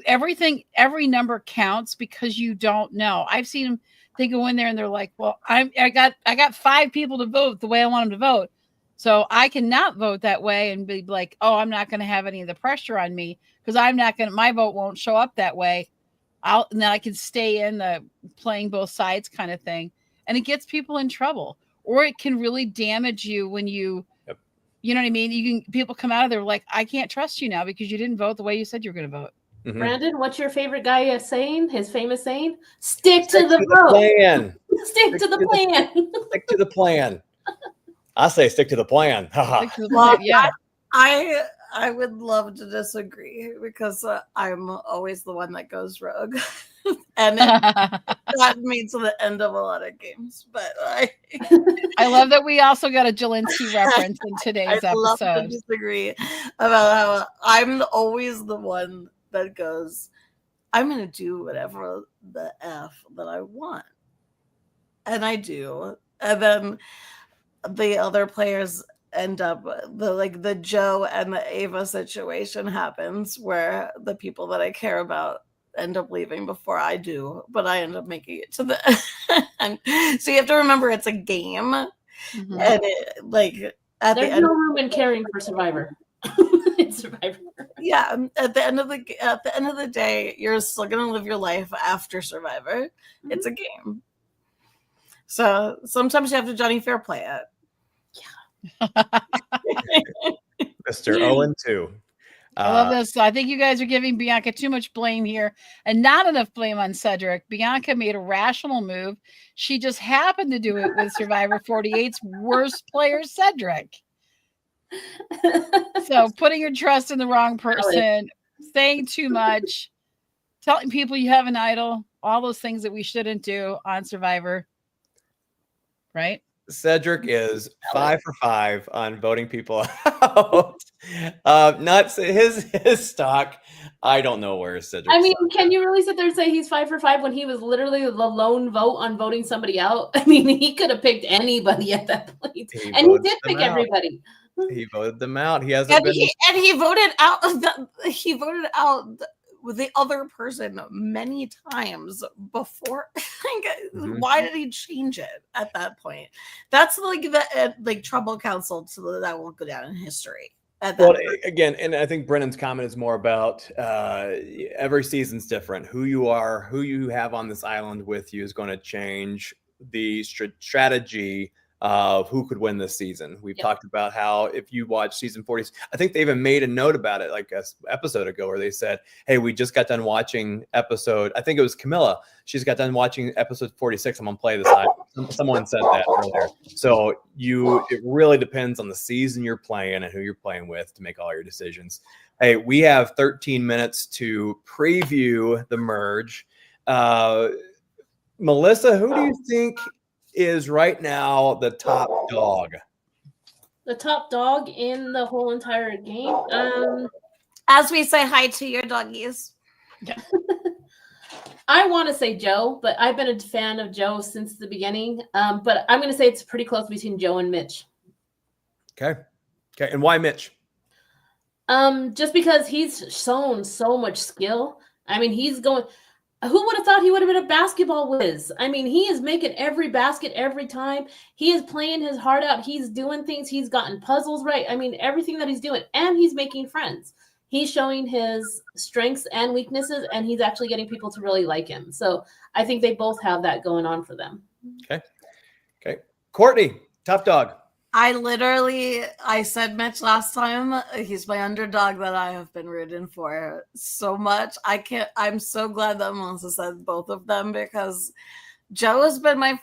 every number counts, because you don't know. I've seen them, they go in there and they're like, well, I got 5 people to vote the way I want them to vote. So I cannot vote that way and be like, oh, I'm not going to have any of the pressure on me, because my vote won't show up that way. And then I can stay in the playing both sides kind of thing. And it gets people in trouble, or it can really damage you when you know what I mean? People come out of there like, I can't trust you now because you didn't vote the way you said you were going to vote. Mm-hmm. Brandon, what's your favorite guy saying? His famous saying? Stick to the plan. Stick to the plan. Stick to the plan. I say stick to the plan. Stick to the plan. Yeah. I would love to disagree, because I'm always the one that goes rogue, and that means the end of a lot of games. But I love that we also got a Jelinski reference in today's episode. I'd love to disagree about how I'm always the one that goes, I'm going to do whatever the F that I want, and I do, and then the other players end up, the Joe and the Ava situation happens, where the people that I care about end up leaving before I do, but I end up making it to the end. So you have to remember it's a game, mm-hmm. and there's no room in caring for Survivor. It's Survivor. Yeah, at the end of the day, you're still gonna live your life after Survivor. Mm-hmm. It's a game. So sometimes you have to Johnny Fair play it. Mr. 0-2. I love this. I think you guys are giving Bianca too much blame here and not enough blame on Cedric. Bianca made a rational move. She just happened to do it with Survivor 48's worst player, Cedric. So putting your trust in the wrong person, saying too much, telling people you have an idol, all those things that we shouldn't do on Survivor. Right? Cedric is 5 for 5 on voting people out. Not his stock. I don't know where Cedric. I mean, can you really sit there and say he's 5 for 5 when he was literally the lone vote on voting somebody out? I mean, he could have picked anybody at that point, and he did pick everybody. He voted them out. He hasn't been. He voted out. He voted out with the other person many times before. Why did he change it at that point? That's like the trouble council, so that will go down in history. Well, again, and I think Brennan's comment is more about every season's different. Who you are, who you have on this island with you is going to change the strategy of who could win this season. We've talked about how if you watch season 40, I think they even made a note about it like an episode ago where they said, hey, we just got done watching episode, I think it was Camilla. She's got done watching episode 46. I'm going to play this on. Someone said that earlier. So it really depends on the season you're playing and who you're playing with to make all your decisions. Hey, we have 13 minutes to preview the merge. Melissa, who do you think is right now the top dog? The top dog in the whole entire game? As we say hi to your doggies. Yeah. I want to say Joe, but I've been a fan of Joe since the beginning. But I'm going to say it's pretty close between Joe and Mitch. Okay. And why Mitch? Just because he's shown so much skill. I mean, he's going... Who would have thought he would have been a basketball whiz? I mean, he is making every basket every time. He is playing his heart out. He's doing things. He's gotten puzzles right. I mean, everything that he's doing. And he's making friends. He's showing his strengths and weaknesses, and he's actually getting people to really like him. So I think they both have that going on for them. Okay. Courtney, top dog. I said Mitch last time. He's my underdog that I have been rooting for so much. I'm so glad that Melissa said both of them because Joe has been my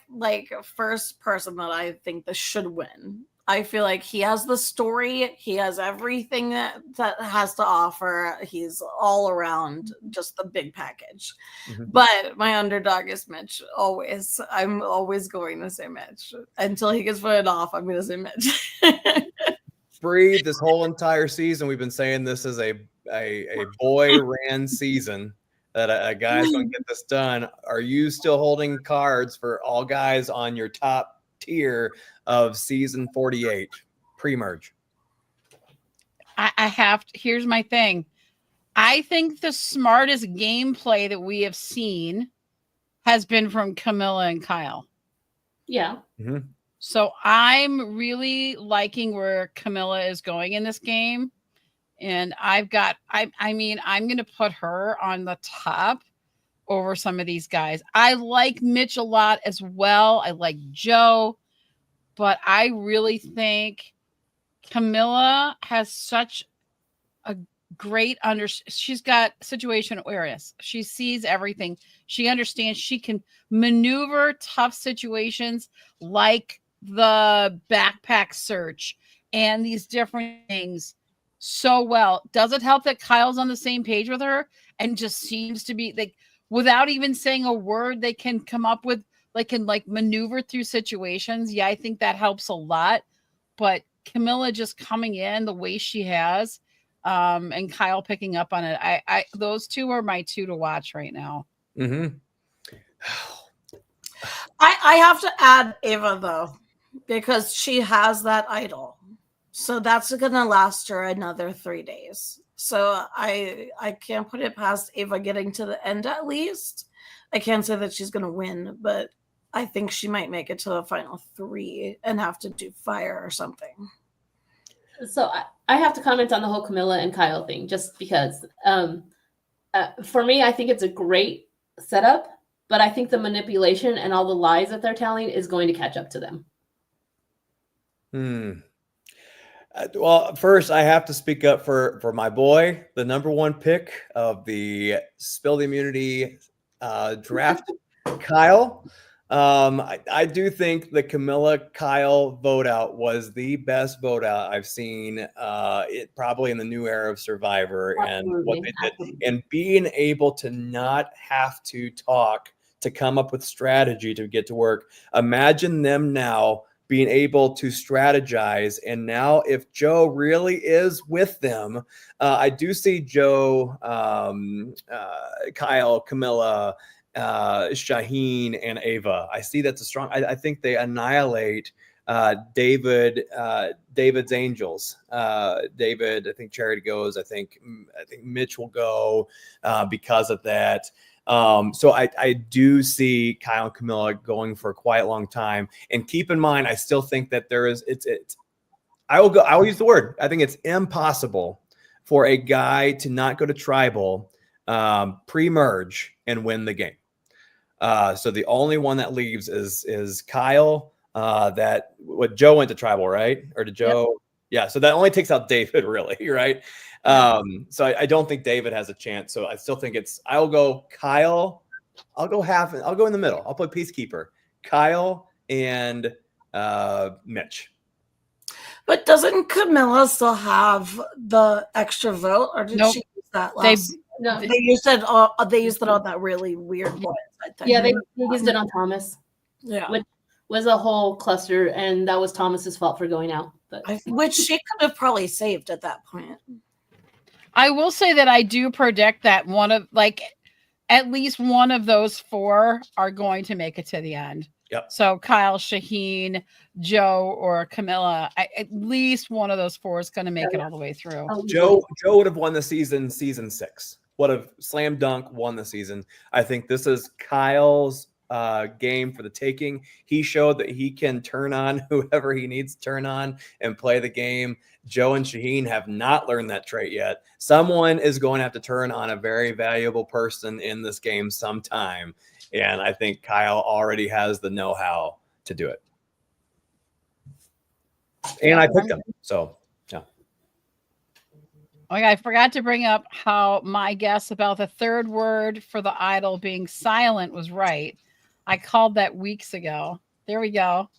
first person that I think that should win. I feel like he has the story. He has everything that has to offer. He's all around just the big package. Mm-hmm. But my underdog is Mitch. Always. I'm always going to say Mitch. Until he gets voted off, I'm going to say Mitch. Breathe this whole entire season. We've been saying this is a boy ran season that a guy's going to get this done. Are you still holding cards for all guys on your top tier of season 48 pre-merge? I have to, here's my thing. I think the smartest gameplay that we have seen has been from Camilla and Kyle. Yeah. Mm-hmm. So I'm really liking where Camilla is going in this game. And I'm going to put her on the top over some of these guys. I like Mitch a lot as well. I like Joe, but I really think Camilla has such a great she's got situation awareness. She sees everything. She understands. She can maneuver tough situations like the backpack search and these different things so well. Does it help that Kyle's on the same page with her and just seems to be without even saying a word, they can come up with, maneuver through situations. Yeah, I think that helps a lot. But Camilla just coming in the way she has, and Kyle picking up on it. Those two are my two to watch right now. Mm-hmm. I have to add Ava though, because she has that idol. So that's going to last her another 3 days. So I can't put it past Ava getting to the end at least. I can't say that she's going to win, but I think she might make it to the final 3 and have to do fire or something. So I have to comment on the whole Camilla and Kyle thing just because for me, I think it's a great setup, but I think the manipulation and all the lies that they're telling is going to catch up to them. Well, first I have to speak up for my boy, the number one pick of the Spill the Immunity draft, Kyle. I do think the Camilla Kyle vote out was the best vote out I've seen it probably in the new era of Survivor. Absolutely. And what they did, and being able to not have to talk to come up with strategy to get to work. Imagine them now being able to strategize. And now if Joe really is with them, I do see Joe, Kyle, Camilla, Shaheen, and Ava. I see that's a strong. I think they annihilate David's Angels. David, I think Charity goes. I think Mitch will go because of that. So I do see Kyle and Camilla going for quite a long time. And keep in mind, I still think that there is I will use the word. I think it's impossible for a guy to not go to tribal pre-merge and win the game. So the only one that leaves is Kyle. Joe went to tribal, right? Or did Joe? Yep. Yeah. So that only takes out David, really, right? So I don't think David has a chance. So I still think I'll go Kyle. I'll go half. I'll go in the middle. I'll play Peacekeeper. Kyle and Mitch. But doesn't Camilla still have the extra vote, or did she use that last? No, they used it on that really weird one. Yeah, they used it on Thomas. Yeah, which was a whole cluster, and that was Thomas's fault for going out. But which she could have probably saved at that point. I will say that I do predict that at least one of those four are going to make it to the end. Yep. So Kyle, Shaheen, Joe, or Camilla, at least one of those four is going to make it all the way through. Joe would have won the season 6. Would have slam dunk won the season. I think this is Kyle's game for the taking. He showed that he can turn on whoever he needs to turn on and play the game. Joe and Shaheen have not learned that trait yet. Someone is going to have to turn on a very valuable person in this game sometime. And I think Kyle already has the know-how to do it. And I picked him. So, yeah. Okay, I forgot to bring up how my guess about the third word for the idol being silent was right. I called that weeks ago. There we go.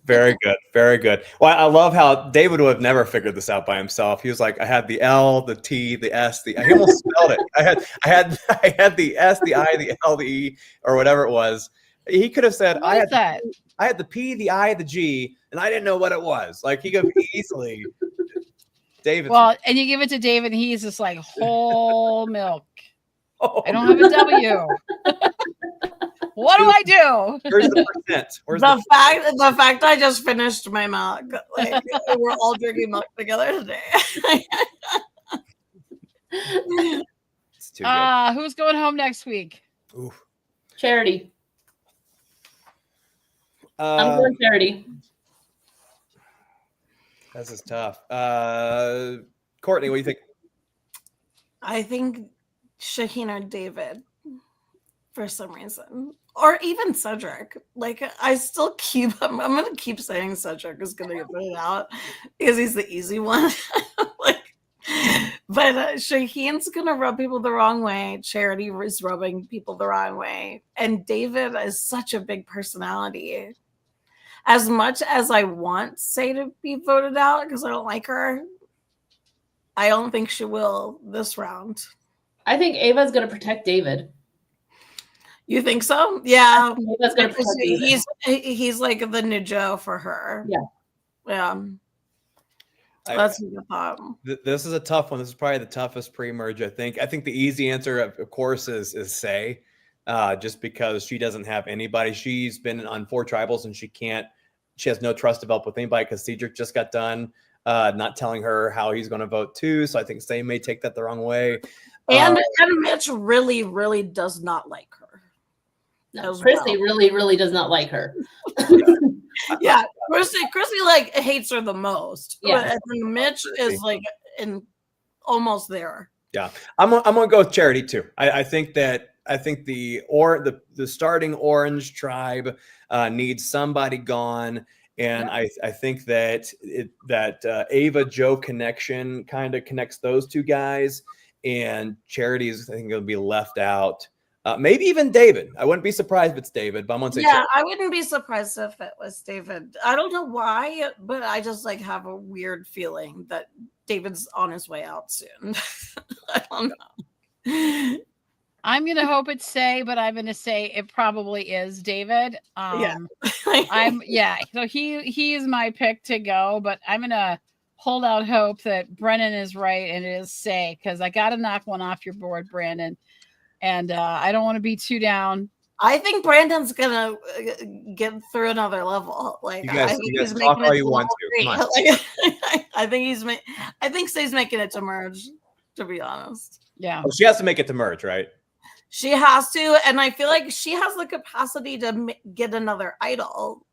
Very good. Very good. Well, I love how David would have never figured this out by himself. He was like, I had the L, the T, the S, I almost spelled it. I had the S, the I, the L, the E, or whatever it was. He could have said, I had the P, the I, the G, and I didn't know what it was. Like he could easily. David. Well, and you give it to David, and he's just like whole milk. I don't have a W. What do I do? Where's the percent? The fact I just finished my milk. Like we're all drinking milk together today. It's too good. Who's going home next week? Oof. Charity. I'm going Charity. This is tough. Courtney, what do you think? I think Shaheen or David for some reason. Or even Cedric. Like I'm going to keep saying Cedric is going to get voted out because he's the easy one. But Shaheen's going to rub people the wrong way. Charity is rubbing people the wrong way. And David is such a big personality. As much as I want Say to be voted out because I don't like her, I don't think she will this round. I think Ava's going to protect David. You think so? Yeah. Ava's going to protect David. He's like the new Joe for her. Yeah. Yeah. That's a good thought. This is a tough one. This is probably the toughest pre-merge, I think. I think the easy answer, of course, is Say, just because she doesn't have anybody. She's been on 4 tribals and she has no trust developed with anybody because Cedric just got done not telling her how he's going to vote too. So I think Say may take that the wrong way. And Mitch really, really does not like her. No, Chrissy really, really does not like her. Yeah, Chrissy like hates her the most. Yeah, but Mitch is like almost there. Yeah, I'm gonna go with Charity too. I think the starting Orange tribe needs somebody gone, And I think that Ava Joe connection kind of connects those two guys, and Charity's I think going to be left out. Maybe even David. I wouldn't be surprised if it's David, but I'm going to say Charity. I wouldn't be surprised if it was David. I don't know why, but I just like have a weird feeling that David's on his way out soon. I don't know. I'm gonna hope it's Say, but I'm gonna say it probably is David. So he is my pick to go, but I'm gonna hold out hope that Brennan is right and it is Say, because I gotta knock one off your board, Brandon. And I don't want to be too down. I think Brandon's gonna get through another level. Like you guys talk all you want to. Come on. I think Say's making it to merge. To be honest, yeah. Well, she has to make it to merge, right? She has to, and I feel like she has the capacity to get another idol,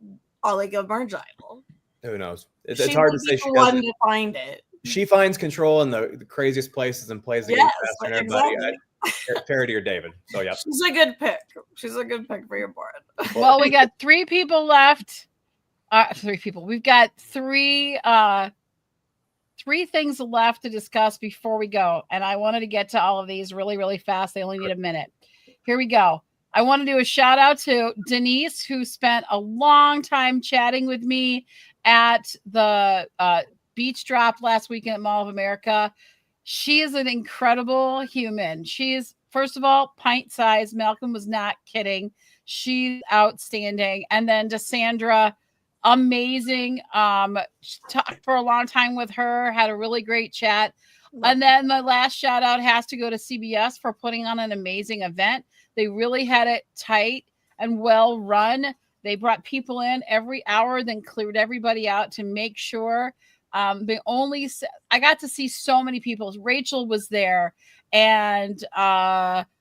or like a merge idol. Who knows? It's hard to say. She doesn't to find it. She finds control in the craziest places and plays the game faster than everybody. Charity or David. So yeah, she's a good pick. She's a good pick for your board. Well, we got 3 people left. 3 people. We've got three things left to discuss before we go, and I wanted to get to all of these really, really fast. They only need a minute. Here we go. I want to do a shout out to Denise, who spent a long time chatting with me at the beach drop last weekend at Mall of America. She is an incredible human. She is, first of all, pint size. Malcolm was not kidding. She's outstanding. And then Cassandra, amazing. Talked for a long time with her, had a really great chat. And then my last shout out has to go to CBS for putting on an amazing event. They really had it tight and well run. They brought people in every hour, then cleared everybody out to make sure. I got to see so many people. Rachel was there, and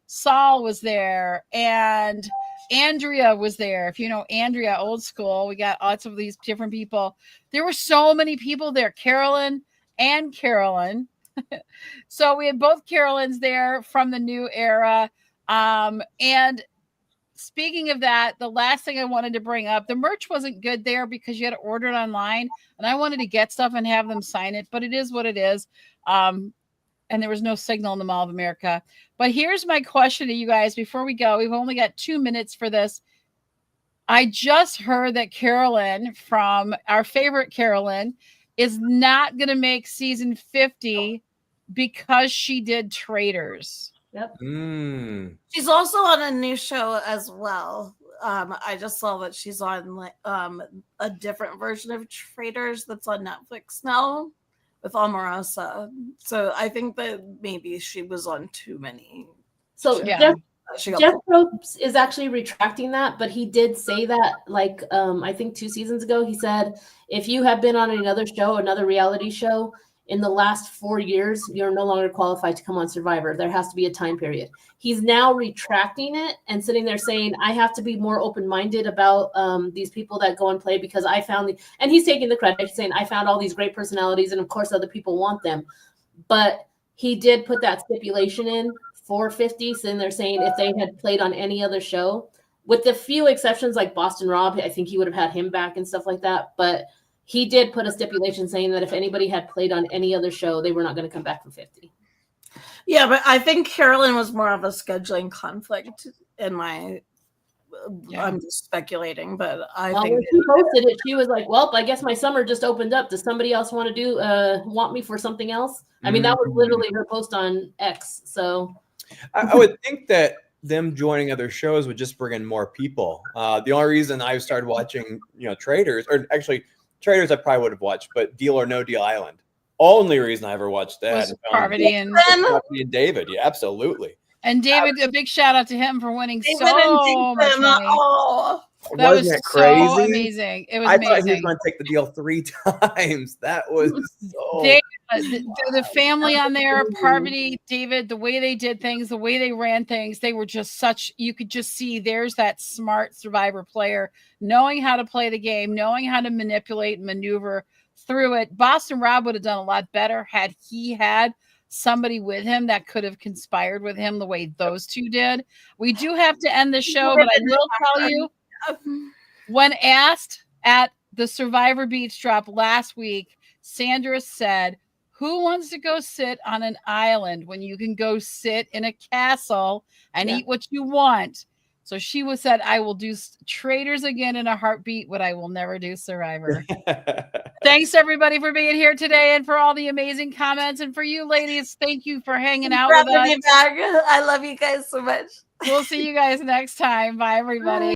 Saul was there, and Andrea was there. If you know Andrea, old school, we got lots of these different people. There were so many people there, Carolyn and Carolyn. So we had both Carolyns there from the new era. And speaking of that, the last thing I wanted to bring up, the merch wasn't good there because you had to order it online, and I wanted to get stuff and have them sign it, but it is what it is. And there was no signal in the Mall of America. But here's my question to you guys before we go. We've only got 2 minutes for this. I just heard that Carolyn, from our favorite Carolyn, is not going to make season 50 because she did Traitors. Yep. She's also on a new show as well. I just saw that she's on a different version of Traitors that's on Netflix now with Omarosa. So I think that maybe she was on too many. So yeah. Jeff Probst is actually retracting that, but he did say that I think 2 seasons ago. He said, if you have been on another show, another reality show, in the last 4 years, you're no longer qualified to come on Survivor. There has to be a time period. He's now retracting it and sitting there saying, I have to be more open-minded about these people that go and play because I found and he's taking the credit. He's saying, I found all these great personalities and of course other people want them. But he did put that stipulation in for 50. So then they're saying if they had played on any other show, with the few exceptions like Boston Rob, I think he would have had him back and stuff like that. But he did put a stipulation saying that if anybody had played on any other show, they were not going to come back from 50. Yeah, but I think Carolyn was more of a scheduling conflict in my. I'm just speculating, but I think when she posted it, she was like, "Well, I guess my summer just opened up. Does somebody else want to want me for something else?" I mean, that was literally her post on X. So I would think that them joining other shows would just bring in more people. The only reason I started watching, Traitors, or actually. Traitors I probably would have watched, but Deal or No Deal Island. Only reason I ever watched that was Parvati and David. Yeah, absolutely. And David, a big shout out to him for winning so much money. That was crazy? So amazing. It was I amazing. thought he was going to take the deal 3 times. That was so. The family on there, Parvati, David, the way they did things, the way they ran things, they were just you could just see there's that smart Survivor player knowing how to play the game, knowing how to manipulate and maneuver through it. Boston Rob would have done a lot better had he had somebody with him that could have conspired with him the way those two did. We do have to end the show, but I will tell you, when asked at the Survivor Beach drop last week, Sandra said, who wants to go sit on an island when you can go sit in a castle and eat what you want? So she said, I will do Traitors again in a heartbeat, but I will never do Survivor. Thanks, everybody, for being here today and for all the amazing comments. And for you ladies, thank you for hanging out with us. I love you guys so much. We'll see you guys next time. Bye, everybody.